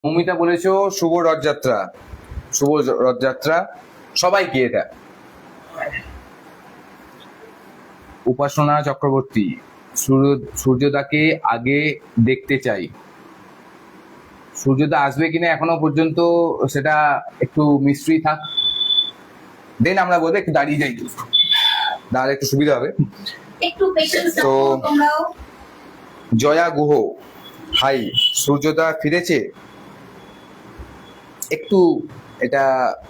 মৌমিতা বলেছো শুভ রথযাত্রা। শুভ রথযাত্রা সবাইকে। এটা উপাসনা চক্রবর্তী, সূর্যদাকে আগে দেখতে চাই। সূর্যদা আসবে কিনা এখনো পর্যন্ত সেটা একটু মিস্ট্রি থাক, দেন আমরা বলবো। একটু দাঁড়িয়ে যাই, তাহলে একটু সুবিধা হবে। একটু পেশেন্স তো রাখো তোমরাও। জয়া গুহ, হাই। সূর্যদা ফিরেছে একটু, এটা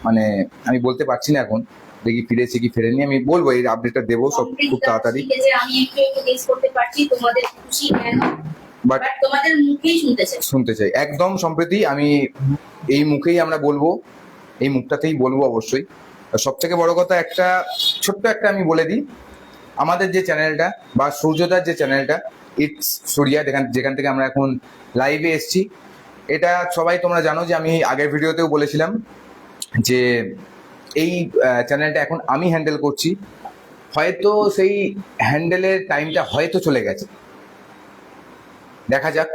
মানে আমি বলতে পারছি না এখন, দেখি ফিরেছে কি ফেরেনি। আমি বলবো, এই আপডেটটা দেবো সব খুব তাড়াতাড়ি। ঠিক আছে, আমি একটু একটু গেস করতে পারছি তোমাদের খুশি কেন, বাট বাট তোমাদের মুখেই শুনতে চাই একদম সম্প্রতি। আমি এই মুখেই আমরা বলবো, এই মুখটাতেই বলবো অবশ্যই। সব থেকে বড় কথা, একটা ছোট্ট একটা আমি বলে দিই, আমাদের যে চ্যানেলটা বা সূর্যদার যে চ্যানেলটা ইটস সূর্যা, যেখান থেকে আমরা এখন লাইভে এসছি, এটা সবাই তোমরা জানো যে আমি আগের ভিডিওতেও বলেছিলাম যে এই চ্যানেলটা এখন আমি হ্যান্ডেল করছি। হয়তো সেই হ্যান্ডেলের টাইমটা হয়তো চলে গেছে, দেখা যাক।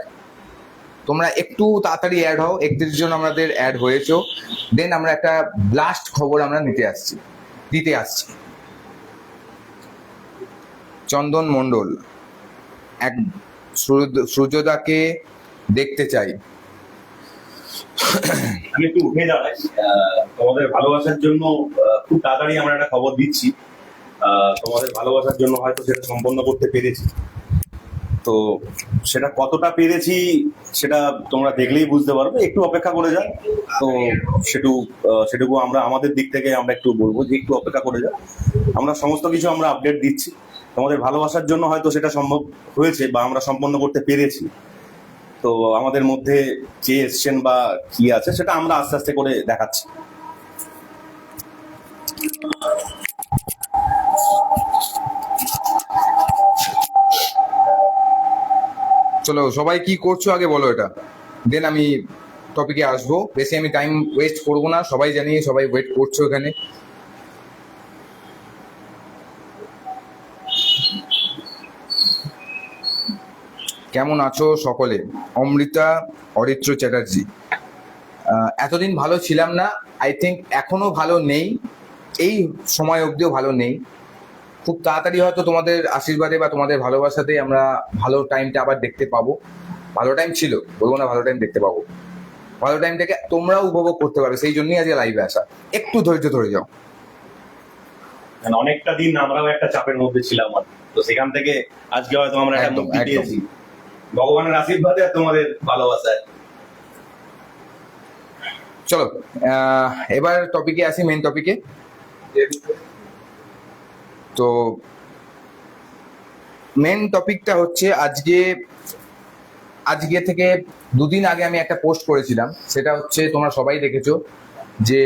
তোমরা একটু তাড়াতাড়ি অ্যাড হও, 31 জন আমাদের অ্যাড হয়েছো। দেন আমরা একটা ব্লাস্ট খবর আমরা দিতে আসছি। চন্দন মণ্ডল, এক সূর্যদাকে দেখতে চাই। আমি একটু উঠে দাঁড়াই। তোমাদের ভালোবাসার জন্য খুব তাড়াতাড়ি আমরা একটা খবর দিচ্ছি। তোমাদের ভালোবাসার জন্য হয়তো সেটা সম্পন্ন করতে পেরেছি। তো সেটা কতটা পেরেছি সেটা তোমরা দেখলেই বুঝতে পারবে। একটু অপেক্ষা করে যাও। তো সেটুকু আমরা আমাদের দিক থেকে আমরা একটু বলবো যে একটু অপেক্ষা করে যাও। আমরা সমস্ত কিছু আমরা আপডেট দিচ্ছি। তোমাদের ভালোবাসার জন্য হয়তো সেটা সম্ভব হয়েছে বা আমরা সম্পন্ন করতে পেরেছি। তো আমাদের মধ্যে যে এসছেন বা কি আছে সেটা আমরা আস্তে আস্তে করে দেখাচ্ছি। চলো, সবাই কি করছো আগে বলো এটা, দেন আমি টপিকে আসবো। বেশি আমি টাইম ওয়েস্ট করবো না, সবাই জানি সবাই ওয়েট করছো এখানে। কেমন আছো সকলে? অমৃতা অরিত্র চ্যাটার্জি, এতদিন ভালো ছিলাম না, আই থিঙ্ক এখনো ভালো নেই, এই সময় অবধিও ভালো নেই। খুব তাড়াতাড়ি হয়তো তোমাদের আশীর্বাদে বা তোমাদের ভালোবাসাতে আমরা ভালো টাইমটা আবার দেখতে পাবো। ভালো টাইম ছিল বলবো না, ভালো টাইম দেখতে পাবো। ভালো টাইমটাকে তোমরাও উপভোগ করতে পারবে, সেই জন্যই আজকে লাইভে আসা। একটু ধৈর্য ধরে যাও। মানে অনেকটা দিন আমরাও একটা চাপের মধ্যে ছিলাম, তো সেখান থেকে আজকে হয়তো আমরা একটা মুক্তি পেয়েছি ভগবানের আশীর্বাদে আর তোমাদের ভালোবাসায়। চলো এবার টপিকে আসি, মেন টপিকে। তো মেন টপিকটা হচ্ছে আজকে থেকে দুদিন আগে আমি একটা পোস্ট করেছিলাম। সেটা হচ্ছে, তোমরা সবাই দেখেছো যে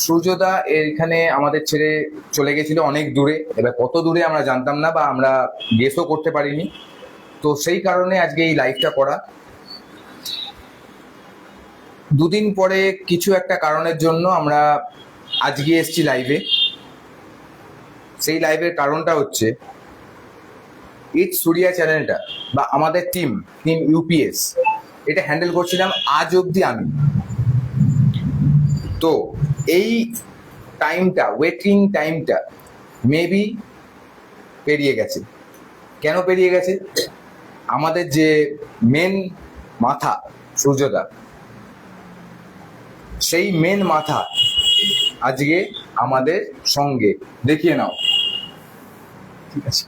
সূর্যদা এখানে আমাদের ছেড়ে চলে গেছিল অনেক দূরে। এবার কত দূরে আমরা জানতাম না বা আমরা গেসও করতে পারিনি। তো সেই কারণে আজকে এই লাইভটা করা। দুদিন পরে কিছু একটা কারণের জন্য আমরা আজকে এসছি লাইভে। সেই লাইভের কারণটা হচ্ছে, ইটস সূর্যা চ্যানেলটা বা আমাদের টিম ইউপিএস, এটা হ্যান্ডেল করছিলাম আজ অবধি আমি। তো এই টাইমটা, ওয়েটিং টাইমটা মেবি পেরিয়ে গেছে। কেন পেরিয়ে গেছে? আমাদের যে মেন মাথা সূর্যদা, সেই মেন মাথা আজকে আমাদের সঙ্গে। দেখিয়ে নাও। ঠিক আছে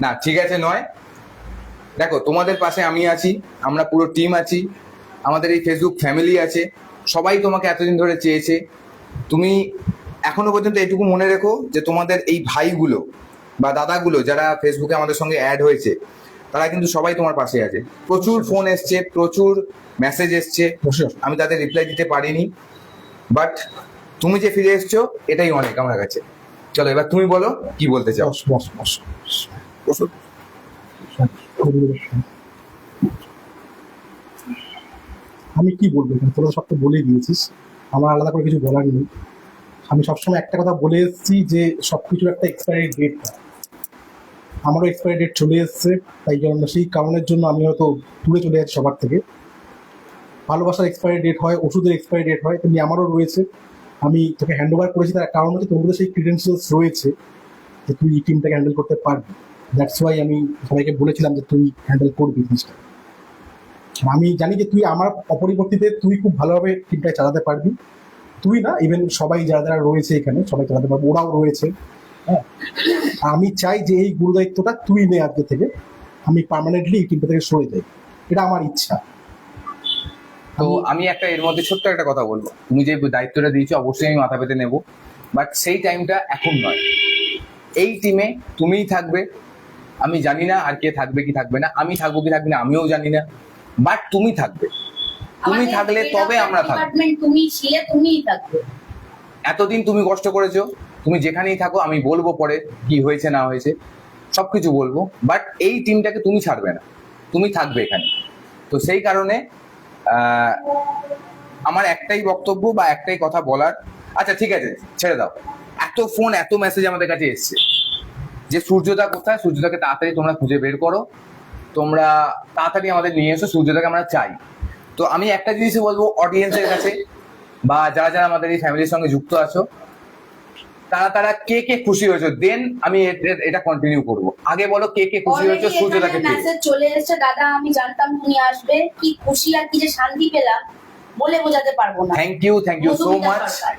না, ঠিক আছে নয়। দেখো, তোমাদের পাশে আমি আছি, আমরা পুরো টিম আছি, আমাদের এই ফেসবুক ফ্যামিলি আছে। সবাই তোমাকে এতদিন ধরে চেয়েছে। তুমি এখনো পর্যন্ত এটুকু মনে রেখো যে তোমাদের এই ভাইগুলো বা দাদাগুলো যারা ফেসবুকে আমাদের সঙ্গে অ্যাড হয়েছে, তারা কিন্তু সবাই তোমার পাশে আছে। প্রচুর ফোন এসছে, প্রচুর মেসেজ এসছে, আমি তাদের রিপ্লাই দিতে পারিনি। বাট তুমি যে ফিরে এসছো, এটাই অনেক আমার কাছে। চলো, এবার তুমি বলো কি বলতে চাও। আমি কি বলবো, তোরা সব তো বলেই দিয়েছিস, আমার আলাদা করে কিছু বলার নেই। আমি সবসময় একটা কথা বলে এসেছি যে সবকিছুর একটা এক্সপায়ারি ডেট, আমারও এক্সপায়ারি ডেট চলে এসছে। তাই জন্য সেই কারণের জন্য আমি হয়তো দূরে চলে যাচ্ছি সবার থেকে। ভালোবাসার এক্সপায়ারি ডেট হয়, ওষুধের এক্সপায়ারি ডেট হয়, তেমনি আমারও রয়েছে। আমি তোকে হ্যান্ড ওভার করেছি, তার কারণ হচ্ছে তোর মধ্যে সেই ক্রিডেন্সিয়ালস রয়েছে যে তুই এই টিমটাকে হ্যান্ডেল করতে পারবি। দ্যাটস ওয়াই আমি সবাইকে বলেছিলাম যে তুই হ্যান্ডেল করবি জিনিসটা। আমি জানি যে তুই আমার অপরিবর্তিতে তুই খুব ভালোভাবে টিমটাকে চালাতে পারবি। তুই না, ইভেন সবাই যারা যারা রয়েছে এখানে সবাই চালাতে পারবে, ওরাও রয়েছে। হ্যাঁ, আর আমি চাই যে এই গুরু দায়িত্বটা তুই নে আজকে থেকে, আমি পার্মানেন্টলি এই টিমটা থেকে সরে যাই, এটা আমার ইচ্ছা। তো আমি একটা এর মধ্যে ছোট্ট একটা কথা বলবো, তুমি যে দায়িত্বটা দিয়েছো অবশ্যই আমি মাথা পেতে নেবো, বাট সেই টাইমটা এখন নয়। এই টিমে তুমিই থাকবে, আমি জানি না আর কে থাকবে কি থাকবে না, আমি থাকবো কি থাকবে না আমিও জানি না, বাট তুমি থাকবে। তুমি আমাদের থাকলে তবে আমরা থাকবো। ডিপার্টমেন্ট তুমি ছিলে, তুমিই থাকবে। এতদিন তুমি কষ্ট করেছো, তুমি যেখানেই থাকো আমি বলবো পরে কি হয়েছে না হয়েছে সবকিছু বলবো, বাট এই টিমটাকে তুমি ছাড়বে না, তুমি থাকবে এখানে। তো সেই কারণে আমার একটাই বক্তব্য বা একটাই কথা বলার। আচ্ছা ঠিক আছে, ছেড়ে দাও, এত ফোন এত মেসেজ আমাদের কাছে এসছে যে সূর্যদা কোথায়, সূর্যদাকে তাড়াতাড়ি তোমরা খুঁজে বের করো, তোমরা তাড়াতাড়ি আমাদের নিয়ে এসো, সূর্যদাকে আমরা চাই। তো আমি একটা জিনিসই বলবো অডিয়েন্সের কাছে বা যারা যারা আমাদের এই ফ্যামিলির সঙ্গে যুক্ত আছো, তারা কে কে খুশি হয়েছো, দেন আমি এটা কন্টিনিউ করব। আগে বলো কে কে খুশি হয়েছো সূর্যদাকে পেয়ে। মেসেজ চলে এসেছে, দাদা আমি জানতাম তুমি আসবে, কি খুশি আর কি যে শান্তি পেলাম বলে বোঝাতে পারবো না। Thank you so Madhumita much Sarkar.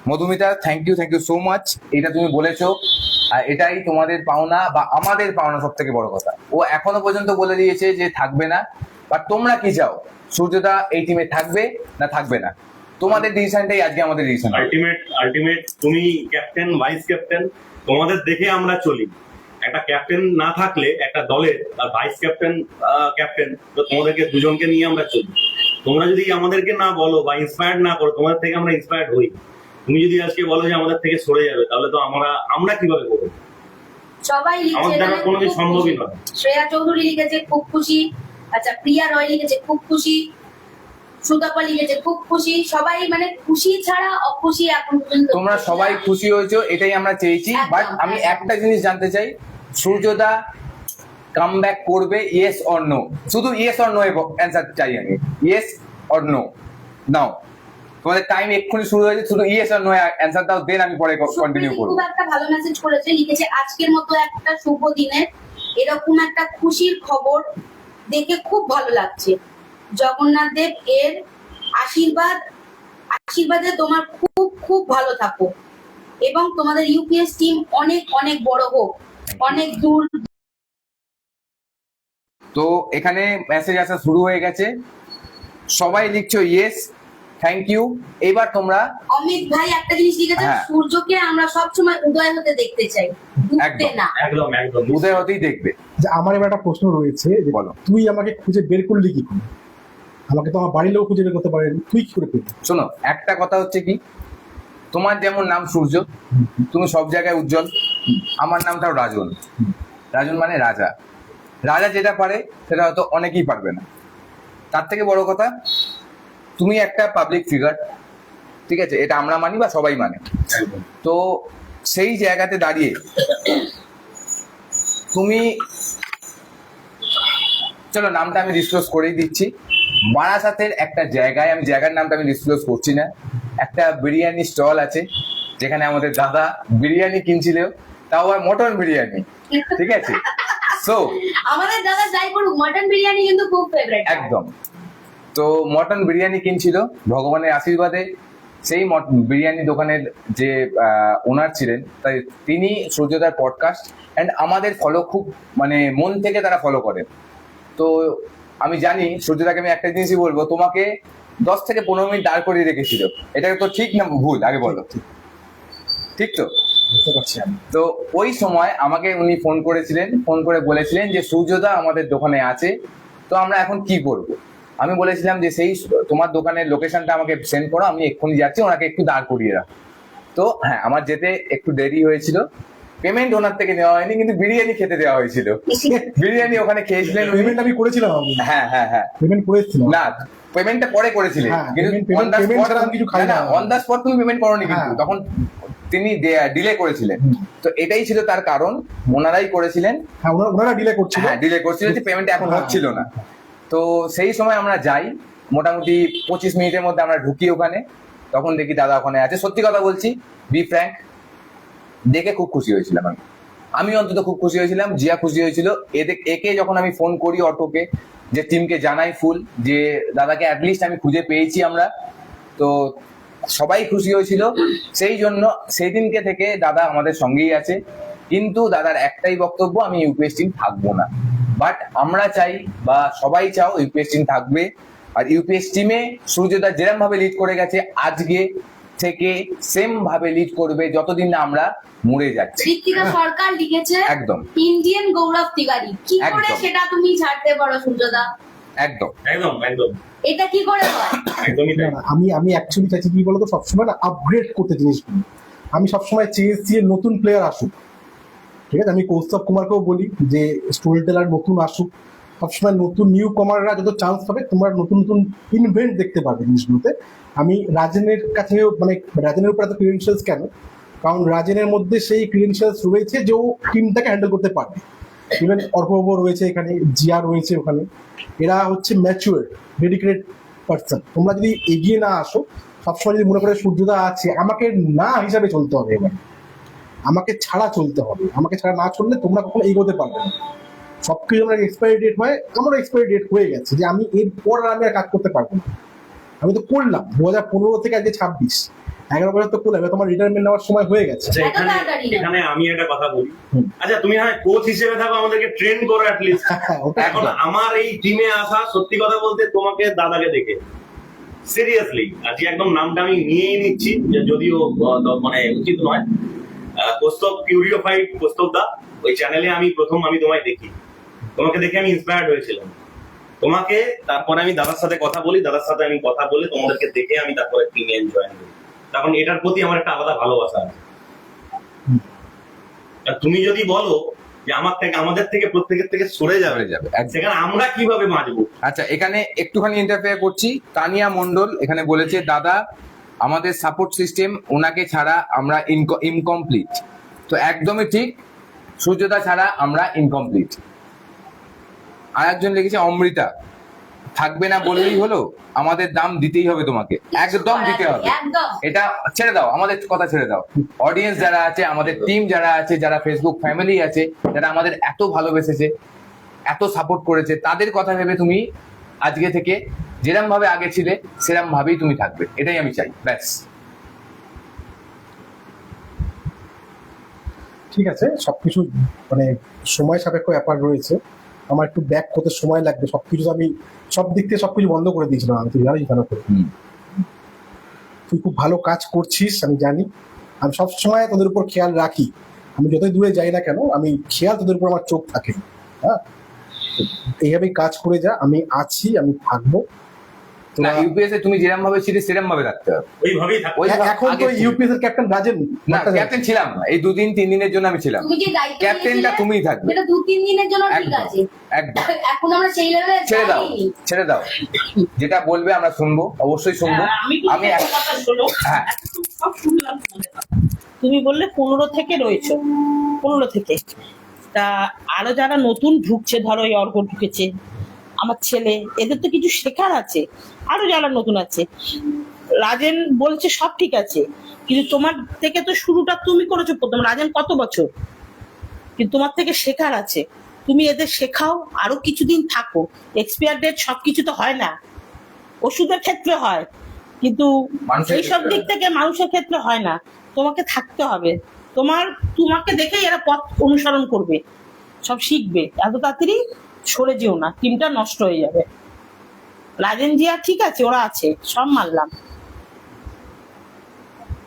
Madhumita, thank you so much. এটা তুমি বলেছো, আর এটাই তোমাদের পাওনা বা আমাদের পাওনা, সব থেকে বড় কথা। ও এখনো পর্যন্ত বলে দিয়েছে যে থাকবে না, বাট তোমরা কি চাও, সূর্যদা এই টিমে থাকবে না থাকবে না? তোমাদের ডিসিশনটাই আজকে আমাদের ডিসিশন। আলটিমেট তুমি ক্যাপ্টেন, ভাইস ক্যাপ্টেন, তোমাদের দেখে আমরা চলি। একটা ক্যাপ্টেন না থাকলে একটা দলের আর ভাইস ক্যাপ্টেন ক্যাপ্টেন, তো তোমাদেরকে দুজনকে নিয়ে আমরা চলি। তোমরা যদি আমাদেরকে না বলো বা ইন্সপায়ার্ড না করো, তোমাদের থেকে আমরা ইন্সপায়ার্ড হই। তুমি যদি আজকে বলো যে আমাদের থেকে সরে যাবে, তাহলে তো আমরা কিভাবে করবো? সবাই আমার লিখছে দ্বারা মানে কোনোদিন খুব সম্ভবই খুশি। নয়। শ্রেয়া চৌধুরী লিখেছে খুব খুশি, আচ্ছা প্রিয়া রয় লিখেছে খুব খুশি, সুতাপা লিখেছে খুব খুশি। সবাই মানে খুশি ছাড়া অখুশি এখন পর্যন্ত। তোমরা সবাই খুশি হয়েছো, এটাই আমরা চেয়েছি। একদম, বাট আমি একদম। একটা জিনিস জানতে চাই, সূর্যদা কাম ব্যাক করবে ইয়েস অর নো? শুধু ইয়েস অর নো অ্যান্সার চাই আমি, ইয়েস অর নো। নাও তোমাদের টাইম এক্ষুনি শুরু হয়েছে, শুধু ইয়েস অর নো অ্যান্সার দাও, দেন আমি পরে কন্টিনিউ সুপ্রীতি করবো। খুব একটা ভালো মেসেজ করেছে, লিখেছে আজকের মতো একটা শুভ দিনে এরকম একটা খুশির খবর দেখে খুব ভালো লাগছে। জগন্নাথ দেব এর আশীর্বাদে তোমার খুব খুব ভালো থাকো এবং তোমাদের ইউপিএস টিম অনেক অনেক বড় হোক, অনেক দূর। তো এখানে মেসেজ আসা শুরু হয়ে গেছে, সবাই লিখছো ইয়েস, থ্যাংক ইউ। এবার তোমরা অমিত ভাই একটা জিনিস লিখেছে, হ্যাঁ। সূর্যকে আমরা সবসময় উদয় হতে দেখতে চাই, ডুবতে একদম। না। একদম উদয় হতেই দেখবে। যে আমার এবার একটা প্রশ্ন রয়েছে যে বলো। তুই আমাকে খুঁজে বের করলি কি করে? আমাকে তো আমার বাড়ির লোক খুঁজে বের করতে পারেনি, তুই কি করে পেলি? শোনো, একটা কথা হচ্ছে কি, তোমার যেমন নাম সূর্য, তুমি সব জায়গায় উজ্জ্বল, আমার নামটাও রাজন। রাজন মানে রাজা। রাজা যেটা পারে সেটা হয়তো অনেকেই পারবে না। তার থেকে বড় কথা, তুমি একটা পাবলিক ফিগার, ঠিক আছে, এটা আমরা মানি বা সবাই মানে। একদম। তো সেই জায়গাতে দাঁড়িয়ে তুমি, চলো নামটা আমি ডিসক্লোজ করেই দিচ্ছি, বারাসাতের একটা জায়গায়, আমি জায়গার নামটা আমি ডিসক্লোজ করছি না, একটা বিরিয়ানি স্টল আছে যেখানে আমাদের দাদা বিরিয়ানি কিনছিল, তাও আর মটন বিরিয়ানি, ঠিক আছে। সো আমাদের দাদা যাই করুক, মটন বিরিয়ানি কিন্তু খুব ফেভারিট। একদম, তো মটন বিরিয়ানি কিনছিল, ভগবানের আশীর্বাদে সেই বিরিয়ানি দোকানের যে ওনার ছিলেন, তাই তিনি সূর্যদার পডকাস্ট অ্যান্ড আমাদের ফলো খুব মানে মন থেকে তারা ফলো করেন। তো আমি জানি সূর্যদাকে আমি একটা জিনিসই বলবো, তোমাকে 10 থেকে 15 মিনিট দাঁড় করিয়ে রেখেছিল, এটা তো ঠিক না ভুল? আগে বলো, ঠিক তো? বুঝতে পারছি আমি। তো ওই সময় আমাকে উনি ফোন করেছিলেন, ফোন করে বলেছিলেন যে সূর্যদা আমাদের দোকানে আছে, তো আমরা এখন কি করব? আমি বলেছিলাম যে সেই তোমার দোকানের লোকেশনটা আমাকে সেন্ড করো, আমি এক্ষুনি যাচ্ছি, ওনাকে একটু দাঁড় করিয়ে রাখো। তো হ্যাঁ, আমার যেতে একটু দেরি হয়েছিল, পেমেন্ট ওনার থেকে নেওয়া হয়নি, কিন্তু বিরিয়ানি খেতে দেওয়া হয়েছিল। বিরিয়ানি ওখানে খেয়েছিলেন উনি। পেমেন্ট আমি করেছিলাম, আমি হ্যাঁ হ্যাঁ হ্যাঁ, পেমেন্ট করেছিলাম। না পেমেন্টটা পরে করেছিলেন, হ্যাঁ, কিন্তু payment ছাড়া আমি কিছু খাই না। অন দ্য স্পট তুমি পেমেন্ট করোনি, কিন্তু হ্যাঁ। তখন তিনি ডিলে করেছিলেন। হুম। তো এটাই ছিল তার কারণ, ওনারাই করেছিলেন। হ্যাঁ, ওনারা ডিলে করছিল। হ্যাঁ, ডিলে করছিল যে পেমেন্ট এখন হ্যাঁ। হচ্ছিল না। তো সেই সময় আমরা যাই, মোটামুটি 25 মিনিটের মধ্যে আমরা ঢুকি ওখানে, তখন দেখি দাদা ওখানে আছে। সত্যি কথা বলছি, বি ফ্র্যাঙ্ক, দেখে খুব খুশি হয়েছিলাম আমি অন্তত খুব খুশি হয়েছিলাম, জিয়া খুশি হয়েছিল। একে যখন আমি ফোন করি অটোকে, যে টিমকে জানাই ফুল যে দাদাকে অ্যাটলিস্ট আমি খুঁজে পেয়েছি আমরা, তো সবাই খুশি হয়েছিল। সেই জন্য সেই দিনকে থেকে দাদা আমাদের সঙ্গেই আছে। কিন্তু দাদার একটাই বক্তব্য, আমি ইউপিএস টিম থাকবো না। বাট আমরা চাই বা সবাই চাও ইউপিএস টিম থাকবে। আর ইউপিএস টিমে সূর্যদা যেরকম ভাবে লিড করে গেছে, আজকে থেকে সেম ভাবে লিড করবে যতদিন না আমরা মরে যাচ্ছি। ঋত্বিকা সরকার লিখেছে একদম ইন্ডিয়ান গৌরব তিওয়ারি, কি করে একদম। সেটা তুমি ছাড়তে পারো সূর্যদা? একদম একদম একদম এটা কি করে হয়? একদমই না, তাই। না, আমি অ্যাকচুয়ালি চাইছি কি বলতো, সবসময় না আপগ্রেড করতে জিনিসগুলো। আমি সবসময় চেয়েছি নতুন প্লেয়ার আসুক, ঠিক আছে? আমি কৌস্তব কুমারকেও বলি যে স্টোরি টেলার নতুন আসুক, সবসময় নতুন নিউ কমাররা যত চান্স পাবে তোমরা নতুন নতুন ইনভেন্ট দেখতে পাবে জিনিসগুলোতে। আমি রাজেনের কাছেও মানে রাজেনের উপর এত ক্রিডেন্সিয়ালস কেন, কারণ রাজেনের মধ্যে সেই ক্রিডেন্সিয়ালস রয়েছে যে ও টিমটাকে হ্যান্ডেল করতে পারবে। ইভেন অর্পব রয়েছে এখানে, জিয়া রয়েছে ওখানে, এরা হচ্ছে ম্যাচুয়ার ডেডিকেটেড পার্সন। তোমরা যদি এগিয়ে না আসো, সবসময় যদি মনে করে সূর্যদা আছে, আমাকে না হিসাবে চলতে হবে, এবার আমাকে ছাড়া চলতে হবে। আমাকে ছাড়া না চললে তোমরা কখনো এগোতে পারবে না। সবকিছু আমার এক্সপায়ারি ডেট হয়, আমারও এক্সপায়ারি ডেট হয়ে গেছে, যে আমি এরপর আমি আর কাজ করতে পারবো না। আমি তো করলাম 2015 থেকে আজকে 26, 11 বছর তো করলাম, এবার তোমার রিটায়ারমেন্ট নেওয়ার সময় হয়ে গেছে। আচ্ছা, এত এখানে তাড়াতাড়ি না। এখানে আমি একটা কথা বলি। হুম। আচ্ছা, তুমি হয় কোচ হিসেবে থাকো, আমাদেরকে ট্রেন করো অ্যাটলিস্ট। ওটা এখন আমার এই টিমে আসা, সত্যি কথা বলতে, তোমাকে দাদাকে দেখে সিরিয়াসলি আজকে একদম নামটা আমি নিয়েই নিচ্ছি, যে যদিও মানে উচিত নয়। কৌস্তব কিউরিওফাইড কৌস্তব দা, ওই চ্যানেলে আমি তোমায় দেখি, তোমাকে দেখে আমি ইন্সপায়ার্ড হয়েছিলাম। তোমাকে তারপরে আমি দাদার সাথে কথা বলি, দাদার সাথে আমি কথা বলে তোমাদেরকে দেখে আমি তারপরে টিমে জয়েন করি। তখন এটার প্রতি আমার একটা আলাদা ভালোবাসা আছে। আর তুমি যদি বলো যে আমাদের থেকে প্রত্যেকের থেকে সরে যাবে, সরে যাবে, একদম। সেখানে আমরা কিভাবে বাঁচবো? আচ্ছা, এখানে একটুখানি ইন্টারফেয়ার করছি। তানিয়া মন্ডল এখানে বলেছে, দাদা আমাদের সাপোর্ট সিস্টেম ওনাকে ছাড়া আমরা ইনকমপ্লিট। তো একদমই ঠিক, সূর্যদা ছাড়া আমরা ইনকমপ্লিট। আর একজন লিখেছে অমৃতা, থাকবে না বললেই হলো, আমাদের দাম দিতেই হবে তোমাকে, একদম দিতে হবে। একদম। এটা ছেড়ে দাও, আমাদের কথা ছেড়ে দাও। অডিয়েন্স যারা আছে, আমাদের টিম যারা আছে, যারা ফেসবুক ফ্যামিলি আছে, যারা আমাদের এত ভালোবেসেছে, এত সাপোর্ট করেছে, তাদের কথা ভেবে তুমি আজকে থেকে যেরম ভাবে আগে ছিলে সেরম ভাবেই তুমি থাকবে, এটাই আমি চাই, ব্যাস। ঠিক আছে, সবকিছু মানে সময় সাপেক্ষ ব্যাপার রয়েছে। আমার একটু ব্যাক করতে সময় লাগবে। সবকিছু আমি সব দিক থেকে সবকিছু বন্ধ করে দিয়েছিলাম, আমি তুই জানিস কেন করে। তুই খুব ভালো কাজ করছিস আমি জানি, আমি সবসময় তোদের উপর খেয়াল রাখি। আমি যতই দূরে যাই না কেন, আমি খেয়াল তোদের উপর আমার চোখ থাকে। হ্যাঁ, এইভাবেই কাজ করে যা, আমি আছি, আমি থাকবো। না, ইউপিএস এ তুমি যেরকম ভাবে ছিলে সেরকম ভাবে রাখতে হবে। ওইভাবেই থাকবো। ওই এখন তো আগে ছিল। ইউপিএস এর ক্যাপ্টেন রাজেন না, ক্যাপ্টেন ছিলাম না, এই 2-3 দিনের জন্য আমি ছিলাম। তুমি যে দায়িত্ব ক্যাপ্টেনটা নিয়েছিলে, তুমিই থাকবে। সেটা 2-3 দিনের জন্য ঠিক একদম আছে। একদম। এখন আমরা সেই লেভেলে ছেড়ে দাও, যাইনি। ছেড়ে দাও, যেটা বলবে আমরা শুনবো, অবশ্যই শুনবো। আমি আমি একটা কথা শোনো, হ্যাঁ। সব শুনলাম তোমাদের কথা। তুমি বললে 15 থেকে রয়েছো, 15 থেকে। তা আরো যারা নতুন ঢুকছে, ধরো এই অর্ঘ ঢুকেছে, আমার ছেলে, এদের তো কিছু শেখার আছে। আরো যারা নতুন আছে, রাজেন বলছে সব ঠিক আছে, কিন্তু তোমার থেকে তো শুরুটা তুমি করেছো প্রথম। রাজেন কত বছর, কিন্তু তোমার থেকে শেখার আছে। তুমি এদের শেখাও, আরো কিছুদিন থাকো। এক্সপায়ার ডেট সবকিছু তো হয় না, ওষুধের ক্ষেত্রে হয়, কিন্তু মানুষের এইসব ক্ষেত্রে দিক থেকে মানুষের ক্ষেত্রে হয় না। তোমাকে থাকতে হবে, তোমাকে দেখেই এরা পথ অনুসরণ করবে, সব শিখবে। এত তাড়াতাড়ি সরে যেও না, টিমটা নষ্ট হয়ে যাবে। রাজেন জিয়া ঠিক আছে, ওরা আছে, সব মানলাম।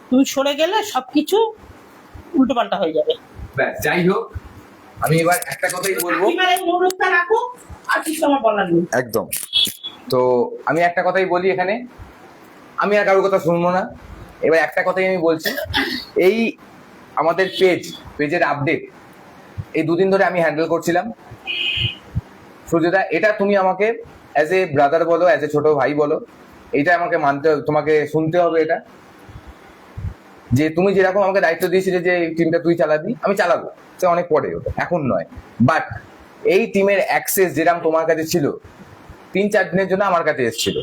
তুমি সরে গেলে সবকিছু উল্টো পাল্টা হয়ে যাবে। ব্যাস, যাই হোক, আমি এবার একটা কথাই বলবো। এবার এই অনুরোধটা রাখো, আর কিছু আমার বলার নেই। একদম। তো আমি একটা কথাই বলি এখানে, আমি আর কারোর কথা শুনবো না। এবার একটা কথাই আমি বলছি, এই আমাদের পেজের আপডেট এই 2 দিন ধরে আমি হ্যান্ডেল করছিলাম। সূর্যদা, এটা তুমি আমাকে অ্যাজ এ ব্রাদার বলো, অ্যাজ এ ছোট ভাই বলো, এটা আমাকে তোমাকে শুনতে হবে এটা, যে তুমি যেরকম আমাকে দায়িত্ব দিয়েছিলে যে এই টিমটা তুই চালাবি, আমি চালাবো, সে অনেক পরে, ওটা এখন নয়। বাট এই টিমের অ্যাক্সেস যেরকম তোমার কাছে ছিল, 3-4 দিনের জন্য আমার কাছে এসেছিল,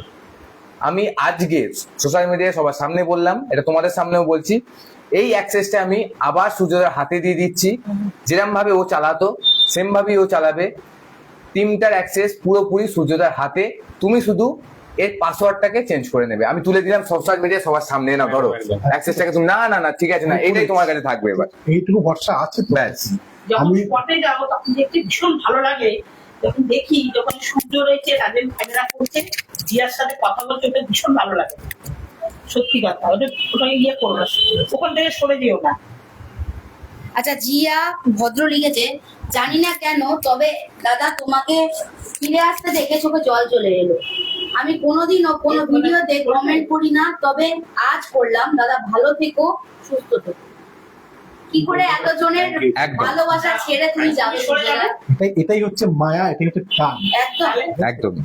আমি আজকে সোশ্যাল মিডিয়ায় সবার সামনে বললাম, এটা তোমাদের সামনেও বলছি, এই অ্যাক্সেসটা আমি আবার সূর্যদার হাতে দিয়ে দিচ্ছি। যেরকম ভাবে ও চালাতো সেম ভাবেই ও চালাবে। টিমটার অ্যাক্সেস পুরোপুরি সূর্যদার হাতে, তুমি শুধু এর পাসওয়ার্ডটাকে চেঞ্জ করে নেবে। আমি তুলে দিলাম সোশ্যাল মিডিয়া সবার সামনে, না ধরো একদম। অ্যাক্সেসটাকে তুমি, না না না ঠিক আছে, না এটাই তোমার কাছে থাকবে এবার, এইটুকু ভরসা আছে তো। ব্যাস। যখন আমি স্পটে যাবো তখন দেখতে ভীষণ ভালো লাগে, যখন দেখি যখন সূর্য রয়েছে, রাজেন ক্যামেরা করছে, জিয়ার সাথে কথা বলতে ওটা ভীষণ ভালো লাগে। সত্যি কথা, ওটাকে ইয়ে করো না, ওখান থেকে সরে যেও না। আচ্ছা, জিয়া ভদ্র লিখেছে, জানি না কেন, তবে দাদা তোমাকে ফিরে আসতে দেখে চোখে জল চলে এলো। আমি কোনোদিনও কোনো ভিডিওতে কমেন্ট করি না, তবে আজ করলাম। দাদা ভালো থেকো, সুস্থ থেকো। কি করে এতজনের একদম। ভালোবাসা ছেড়ে তুমি যাবে সূর্যদা? এটাই হচ্ছে মায়া, এটাই হচ্ছে টান। একদম। একদম।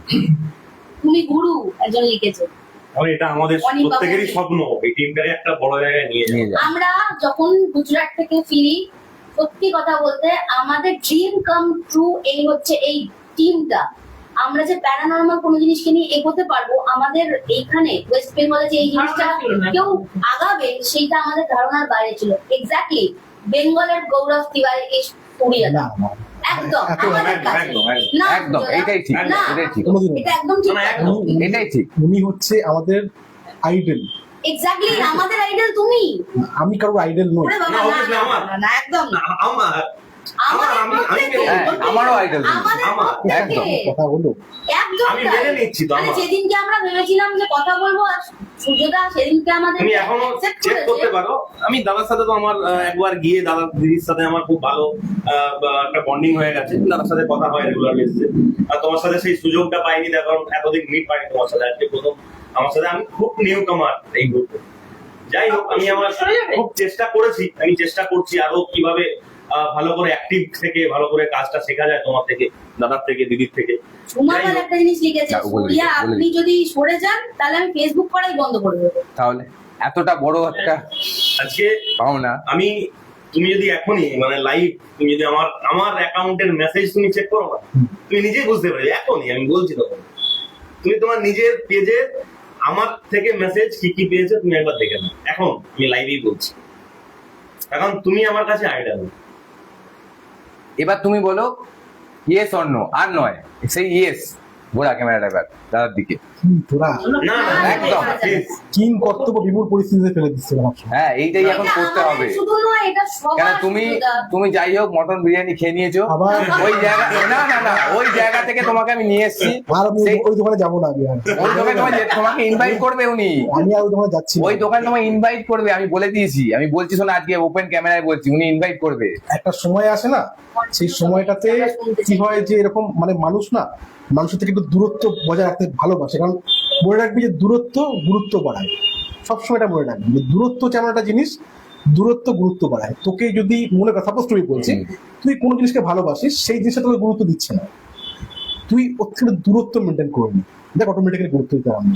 তুমি গুরু, একজন লিখেছে। আর এটা আমাদের অনেক প্রত্যেকেরই বাবা। স্বপ্ন এই টিমটাকে একটা বড় জায়গায় নিয়ে যাওয়া। নিয়ে যাও। আমরা যখন গুজরাট থেকে ফিরি, সত্যি কথা বলতে আমাদের ড্রিম কাম ট্রু এই হচ্ছে এই টিমটা। আমরা যে প্যারানর্মাল কোনো জিনিসকে নিয়ে এগোতে পারবো, আমাদের এইখানে ওয়েস্ট বেঙ্গলে যে এই জিনিসটা কেউ আগাবে, সেইটা আমাদের ধারণার বাইরে ছিল। এক্স্যাক্টলি বেঙ্গলের গৌরব তিওয়ারি এই স্টোরিটা না না একদম এত- আমাদের একদম, কাছে। একদম, একদম। না, একদম সূর্যদা, এটাই ঠিক, না, এটাই ঠিক, কোনোদিনও এটা একদম ঠিক না, কথা। একদম। এটাই ঠিক। উনি হচ্ছে আমাদের আইডল। এক্স্যাক্টলি আমাদের আইডল তুমি। আমি কারোর আইডল নই। ওরে বাবা, না, না, obviously না, আমার। না, না, একদম না। আমার আমাদের আমি প্রত্যেকের, মেনে- হ্যাঁ, আমারও idol তুমি। আমাদের আমার, প্রত্যেকের। একদম। কথা হলো একদম আমি তাই। মেনে নিচ্ছি তো মানে আমার। যেদিনকে আমরা ভেবেছিলাম যে কথা বলবো, আর সূর্যদা সেদিনকে আমাদের তুমি এখনো accept চেক করেছে। করতে পারো। আমি দাদার সাথে তো আমার একবার গিয়ে দাদা দিদির সাথে আমার খুব ভালো একটা বন্ডিং হয়ে গেছে। দাদার সাথে কথা হয় রেগুলার বেসিসে। আর তোমার সাথে সেই সুযোগটা পাইনি, তার কারণ এতদিন মিট পাইনি তোমার সাথে। আজকে প্রথম আমার সাথে, আমি খুব নিউ কামার এই গ্রুপে। যাই হোক, আমি আমার খুব চেষ্টা করেছি, আমি চেষ্টা করছি আরো কিভাবে ভালো করে অ্যাক্টিভ থেকে ভালো করে কাজটা শেখা যায় তোমার থেকে, দাদার থেকে, দিদির থেকে। ঝুমাবার যাই হোক। একটা জিনিস লিখেছে, না, বলে সুরিয়া দিই, বলে আপনি দিই। যদি সরে যান তাহলে আমি ফেসবুক করাই বন্ধ করে দেবো। তাহলে এতটা বড় একটা আজকে পাওনা, তুমি যদি এখনই মানে লাইভ, তুমি যদি আমার অ্যাকাউন্টের মেসেজ তুমি চেক করো না, তুমি নিজেই বুঝতে পারবে। এখনই আমি বলছি তখন তুমি তোমার নিজের পেজে আমার থেকে মেসেজ কি কি পেয়েছে তুমি একবার দেখে নাও। এখন আমি লাইভেই বলছি, এখন তুমি আমার কাছে আইডল। এবার তুমি বলো ইয়েস অর নো, আর নয় সেই ইয়েস। ঘোরা ক্যামেরাটা এবার দাদার দিকে। কি তোরা না না একদম, please। কিং কর্তব্য বিমূল পরিস্থিতিতে ফেলে দিচ্ছে আমার সঙ্গে। হ্যাঁ, এইটাই এখন এটা করতে আমাদের হবে। শুধু নয়, এটা কেন সবার। তুমি সূর্যদা। তুমি যাই হোক মটন বিরিয়ানি খেয়ে নিয়েছো, আবার ওই জায়গা, না না না, ওই জায়গা থেকে তোমাকে আমি নিয়ে এসেছি। আর আমি সেই- ওই দোকানে যাবো না। আমি আর ওই দোকানে তোমাকে ইনভাইট করবে উনি, আমি আর ওই দোকানে যাচ্ছি না। ওই দোকানে তোমাকে ইনভাইট করবে, আমি বলে দিয়েছি। আমি বলছি শোনো, আজকে ওপেন ক্যামেরায় বলছি, উনি ইনভাইট করবে। একটা সময় আসে না, সেই সময়টাতে কি হয় যে এরকম মানে মানুষ না মানুষের থেকে একটু দূরত্ব বজায় রাখতে ভালোবাসে। কারণ মনে রাখবি যে দূরত্ব গুরুত্ব বাড়ায়। সবসময় এটা মনে রাখবি যে দূরত্ব যেমন একটা জিনিস, দূরত্ব গুরুত্ব বাড়ায়। তোকে যদি মনে কথা সাপোজ তুমি বলছি, তুই কোনো জিনিসকে ভালোবাসিস, সেই জিনিসটা তোকে গুরুত্ব দিচ্ছে না, তুই ওর থেকে দূরত্ব মেনটেন করবি, দেখ অটোমেটিক্যালি গুরুত্ব দিতে হবে।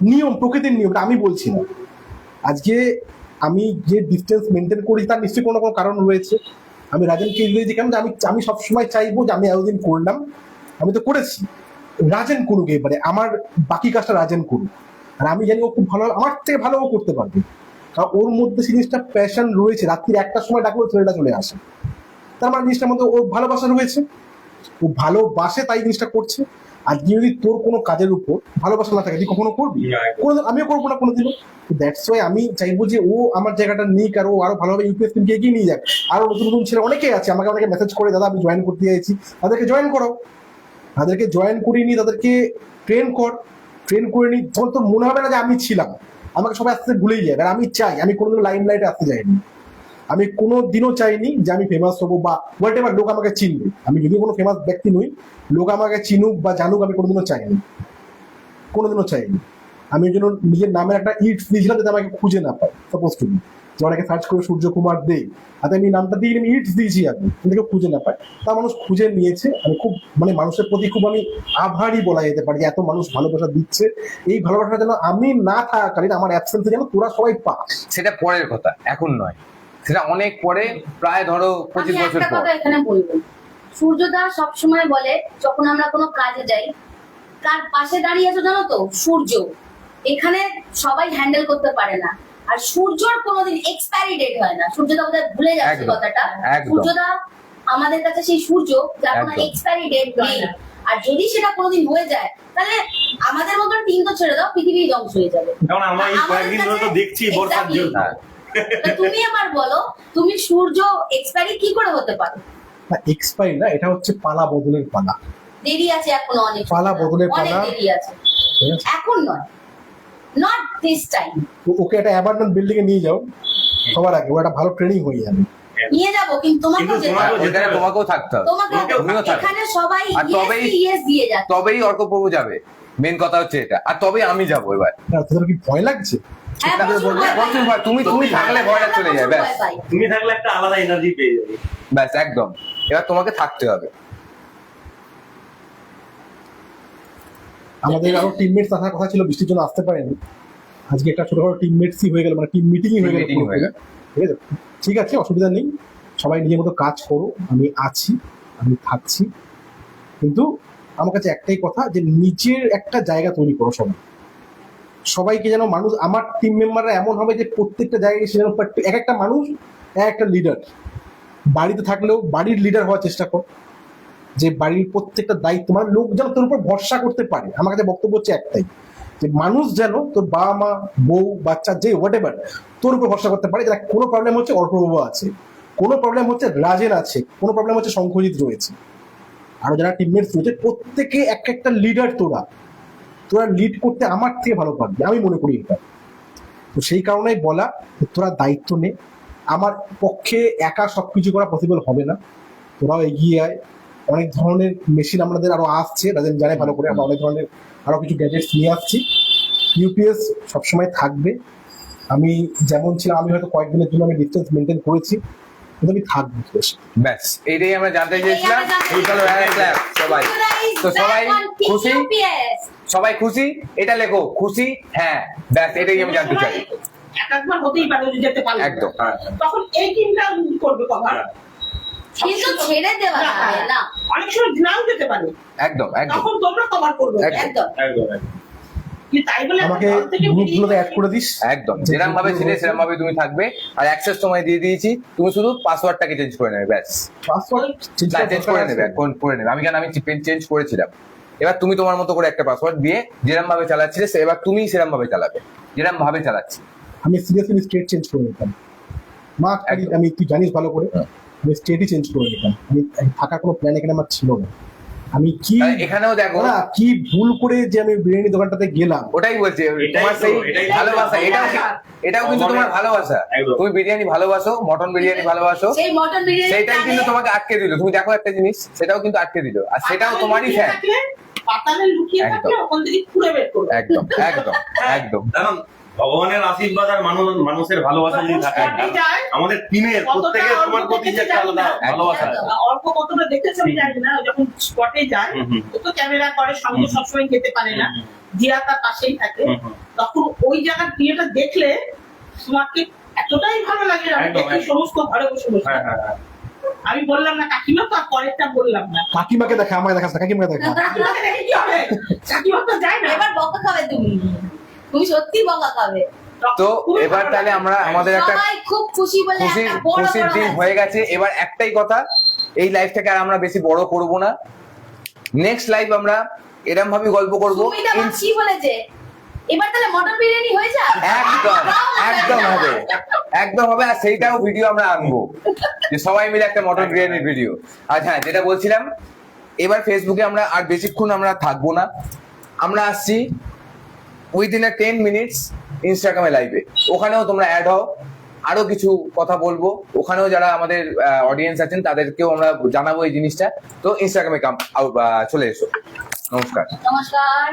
নিয়ম, প্রকৃতির নিয়ম, এটা আমি বলছি না। আজকে আমি যে ডিস্টেন্স মেনটেন করি তার নিশ্চয়ই কোনো না কোনো কারণ রয়েছে। আমি রাজেনকে দিয়েছি কেন, যে আমি সবসময় চাইবো যে আমি এতদিন করলাম, আমি তো করেছি, রাজেন করুক এবারে, আমার বাকি কাজটা রাজেন করুক। আর আমি জানি ও খুব ভালো, আমার থেকে ভালো ও করতে পারবে, কারণ ওর মধ্যে সেই জিনিসটা প্যাশন রয়েছে। রাত্রির 1টার সময় ডাকলে ছেলেটা চলে আসে, তার মানে জিনিসটার মধ্যে ওর ভালোবাসা রয়েছে, ও ভালোবাসে তাই জিনিসটা করছে। আর যদি তোর কোনো কাজের উপর ভালোবাসা না থাকে, তুই কখনো করবি? কোনোদিন আমিও করবো না কোনোদিনও। দ্যাটস ওয়াই আমি চাইবো যে ও আমার জায়গাটা নিক, আর ও আরো ভালোভাবে ইউপিএস টিমকে এগিয়ে নিয়ে যাক। আরো নতুন নতুন ছেলে অনেকেই আছে, আমাকে অনেকে মেসেজ করে, দাদা আমি জয়েন করতে চাইছি। তাদেরকে জয়েন করো, তাদেরকে জয়েন করিয়ে নিয়ে তাদেরকে ট্রেন করে নিই। তখন তোর মনে হবে না যে আমি ছিলাম, আমাকে সবাই আস্তে আস্তে ভুলেই যাবে। আর আমি চাই, আমি কোনোদিন লাইম লাইটে আসতে চাইনি, আমি কোনোদিনও চাইনি যে আমি ফেমাস হবো বা হোয়াট এভার লোক আমাকে চিনবে। আমি যদিও কোনো ফেমাস ব্যক্তি নই, লোক আমাকে চিনুক বা জানুক, আমি কোনোদিনও চাইনি, কোনোদিনও চাইনি। আমি ওই জন্য নিজের নামের একটা ইটস দিয়েছিলাম যাতে আমাকে খুঁজে না পায়। সাপোজ টু বি যে অনেকে সার্চ করে সূর্যকুমার দে, হাতে আমি নামটা দিয়ে আমি ইটস দিয়েছি, আমি কিন্তু কেউ খুঁজে না পায়। তা মানুষ খুঁজে নিয়েছে। আমি খুব মানে মানুষের প্রতি খুব আমি আভারই বলা যেতে পারি যে এত মানুষ ভালোবাসা দিচ্ছে। এই ভালোবাসাটা যেন আমি না থাকাকালীন, আমার অ্যাবসেন্সে যেন তোরা সবাই পাস। সেটা পরের কথা, এখন নয়, সেটা অনেক পরে, প্রায় ধরো আমি 25 বছর একটা পর। কথা এখানে বলবো, সূর্যদা সবসময় বলে যখন আমরা কোনো কাজে যাই, কার পাশে দাঁড়িয়ে আছো জানো তো? সূর্য। এখানে সবাই হ্যান্ডেল করতে পারে না। আর সূর্যর কোনোদিন এক্সপায়ারি ডেট হয় না। সূর্যদা বোধহয় ভুলে যাচ্ছে একদম, কথাটা। একদম। সূর্যদা আমাদের কাছে সেই সূর্য যার কোনো একদম। এক্সপায়ারি ডেট নেই। আর যদি সেটা কোনোদিন হয়ে যায় তাহলে আমাদের মতো টিম তো ছেড়ে দাও, পৃথিবী ধ্বংস হয়ে যাবে। কারণ আমরা এই কয়েকদিন ধরে তো দেখছি বর্ষার Exactly. জন্য। তা তুমি আমার বলো, তুমি সূর্য এক্সপায়ারি কি করে হতে পারে? না এক্সপায়ার না, এটা হচ্ছে পালা বদলের পালা। দেরি আছে এখনো অনেক, পালা বদলের অনেক পালা। দেরি আছে, ঠিক আছে? এখন নয়, নট দিস টাইম। তো ওকে একটা অ্যাপার্টমেন্ট বিল্ডিং এ নিয়ে যাও, সবার আগে ও একটা ভালো ট্রেনিং হয়ে যাবে। নিয়ে যাবো, কিন্তু তোমাকেও কিন্তু যেতে তোমাকেও হবে। ওইখানে তোমাকেও থাকতে হবে, তোমাকে তুমিও থাকবে। এখানে সবাই আর তবেই- ইয়েস দিয়ে যাচ্ছে। তবেই অর্কপ্রভু যাবে, মেন কথা হচ্ছে এটা। আর তবেই আমি যাবো এবার। আর তোদের কি ভয় লাগছে? হ্যাঁ, তাহলে প্রচুর বলবে, ভয় পাই। প্রচুর ভয়। তুমি থাকলে ভয়টা চলে যায়, প্রচুর ব্যাস। ভয় পাই। তুমি থাকলে একটা আলাদা এনার্জি পেয়ে যাবে। ব্যাস একদম। এবার তোমাকে থাকতে হবে। আমাদের আরো টিমমেটস আসার কথা ছিল, বৃষ্টির জন্য আসতে পারেনি। আজকে একটা ছোটখাটো টিমমেটসই হয়ে গেল, মানে টিম মিটিংই হয়ে গেল। Team meeting হয়ে গেল। ঠিক আছে, ঠিক আছে, অসুবিধা নেই। সবাই নিজের মতো কাজ করো, আমি আছি, আমি থাকছি। কিন্তু আমার কাছে একটাই কথা, যে নিজের একটা জায়গা তৈরি করো সবাই। সবাইকে যেন মানুষ, আমার টিম মেম্বাররা এমন হবে যে প্রত্যেকটা জায়গায় সে যেন এক একটা মানুষ এক একটা লিডার। বাড়িতে থাকলেও বাড়ির লিডার হওয়ার চেষ্টা কর, যে বাড়ির প্রত্যেকটা দায়িত্ব, মানে লোক যেন তোর উপর ভরসা করতে পারে। আমার কাছে বক্তব্য হচ্ছে একটাই, যে মানুষ যেন তোর বাবা মা, বউ, বাচ্চা, যে হোয়াট এভার তোর উপর ভরসা করতে পারে। যারা কোনো প্রবলেম হচ্ছে অর্কপ্রভু আছে, কোনো প্রবলেম হচ্ছে রাজেন আছে, কোনো প্রবলেম হচ্ছে শঙ্খজিৎ রয়েছে, আরো যারা টিমমেটস রয়েছে, প্রত্যেকে এক একটা লিডার। তোরা লিড করতে আমার থেকে ভালো পারবি, আমি মনে করি এটা। তো সেই কারণেই বলা, যে তোরা দায়িত্ব নে। আমার পক্ষে একা সবকিছু করা পসিবল হবে না, তোরাও এগিয়ে আয়। অনেক ধরনের মেশিন আমাদের আরো আসছে, রাজেন জানে ভালো করে। আমরা অনেক ধরনের আরো কিছু গ্যাজেটস নিয়ে আসছি। ইউপিএস সবসময় থাকবে। আমি যেমন ছিলাম, আমি হয়তো কয়েকদিনের জন্য আমি ডিস্টেন্স মেনটেন করেছি, কিন্তু আমি থাকবো বেশ। ব্যাস এইটাই আমরা জানতে চেয়েছিলাম। এই চলো clap, সবাই। তো সবাই খুশি? সবাই খুশি? এটা লেখো, খুশি? হ্যাঁ, ব্যাস এটাই আমি জানতে চাই। একবার হতেই পারে যে যেতে পারবে না। একদম। তখন এই টিমটা করবে কভার। কিন্তু ছেড়ে দেওয়া যাবে না। অনেক সময় নাও যেতে পারে, একদম একদম তখন তোমরা কভার করবে। একদম। একদম। একদম। কিন্তু তাই বলে আমাকে দল থেকে গ্রুপগুলোতে অ্যাড করে দিস। একদম। যেরকম ভাবে ছিলে সেরকম ভাবে তুমি থাকবে। আর অ্যাক্সেস তোমায় দিয়ে দিয়েছি, তুমি শুধু পাসওয়ার্ডটাকে চেঞ্জ করে নেবে, ব্যাস। পাসওয়ার্ড চেঞ্জ চেঞ্জ করে নেবে, করে নেবে। আমি চেঞ্জ করেছিলাম। এবার তুমি তোমার মতো করে একটা পাসওয়ার্ড দিয়ে যেরকম ভাবে চালাচ্ছিলে, এবার তুমি সেরকম ভাবে চালাবে, যেরকম ভাবে চালাচ্ছি। আমি সিরিয়াসলি স্টেট চেঞ্জ করে নিতাম। মা একদম। আমি, তুই জানিস ভালো করে, হ্যাঁ। আমি স্টেটই চেঞ্জ করে নিতাম। আমি থাকার কোনো প্ল্যান এখানে আমার ছিল না। আমি কি তাহলে এখানেও দেখো, না কি ভুল করে যে আমি বিরিয়ানি দোকানটাতে গেলাম। ওটাই বলছি, তোমার তো, সেই এটাই ভালোবাসা, এটাও কিন্তু তোমার ভালোবাসা। একদম। তুমি বিরিয়ানি ভালোবাসো, মটন বিরিয়ানি ভালোবাসো, সেই মটন বিরিয়ানি সেটাই কিন্তু তোমাকে আটকে দিল। তুমি দেখো একটা জিনিস, সেটাও কিন্তু আটকে দিল। আর সেটাও তোমারই ফ্যান। পাতালে লুকিয়ে একদম। থাকলে ওখান থেকে খুঁড়ে বের করবে। একদম একদম একদম কারণ ভগবানের আশীর্বাদ আর মানুষের ভালোবাসা যদি থাকে, যখন যায়, আমাদের টিমের প্রত্যেকের তোমার প্রতি যে একটা আলাদা ভালোবাসা আছে। অল্প কতটা দেখেছো আমি জানি না, যখন স্পটে যায় হুম, হুম, ও তো ক্যামেরা করে, সঙ্গে সবসময় যেতে পারে না, জিয়া তার পাশেই থাকে। হুম, হুম। তখন ওই জায়গার বিয়েটা দেখলে তোমাকে এতটাই ভালো লাগে, আমি একদম, দেখি একদম। সমস্ত ঘরে বসে বসে। হ্যাঁ, হ্যাঁ, হ্যাঁ। আমি বললাম না কাকিমা, তো আর পরেরটা বললাম না। কাকিমাকে দেখা, আমায় দেখাস না, কাকিমাকে দেখা। কাকিমাকে দেখে কি হবে? কাকিমা তো যায় না। এবার বকা খাবে তুমি, তুমি সত্যি বকা খাবে। তো খুবই এবার ভালো তাহলে লাগে। আমরা আমাদের একটা সবাই খুব খুশি বলে খুশির একটা বড় খুশির বড় দিন আছে। হয়ে গেছে। এবার একটাই কথা, এই লাইফটাকে আর আমরা বেশি বড় করব না। নেক্সট লাইভ আমরা এরকম ভাবে গল্প করব। সুমিতা মাছি বলেছে এবার তাহলে মটন বিরিয়ানি হয়ে যা। একদম একদম হবে, একদম হবে। আর সেইটাও ভিডিও আমরা আনবো, যে সবাই মিলে একটা মটন বিরিয়ানির ভিডিও। আর হ্যাঁ, যেটা বলছিলাম, এবার ফেসবুকে আমরা আর বেশিক্ষণ আমরা থাকবো না। আমরা আসছি উইদিন 10 মিনিটস ইনস্টাগ্রামে লাইভে। ওখানেও তোমরা অ্যাড হও, আরো কিছু কথা বলবো। ওখানেও যারা আমাদের অডিয়েন্স আছেন তাদেরকেও আমরা জানাবো এই জিনিসটা। তো ইনস্টাগ্রামে চলে এসো। নমস্কার। নমস্কার।